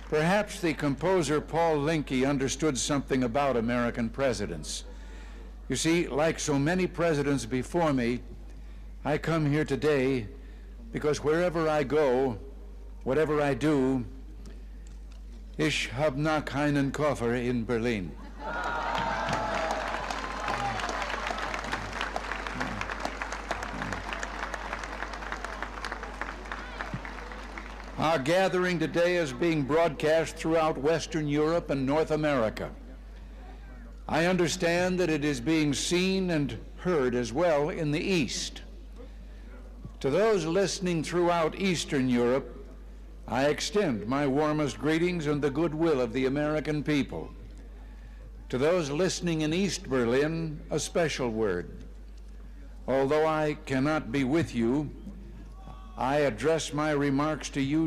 Perhaps the composer Paul Linke understood something about American presidents. You see, like so many presidents before me, I come here today because wherever I go, whatever I do, ich hab noch keinen Koffer in Berlin. Our gathering today is being broadcast throughout Western Europe and North America. I understand that it is being seen and heard as well in the East. To those listening throughout Eastern Europe, I extend my warmest greetings and the goodwill of the American people. To those listening in East Berlin, a special word. Although I cannot be with you, I address my remarks to you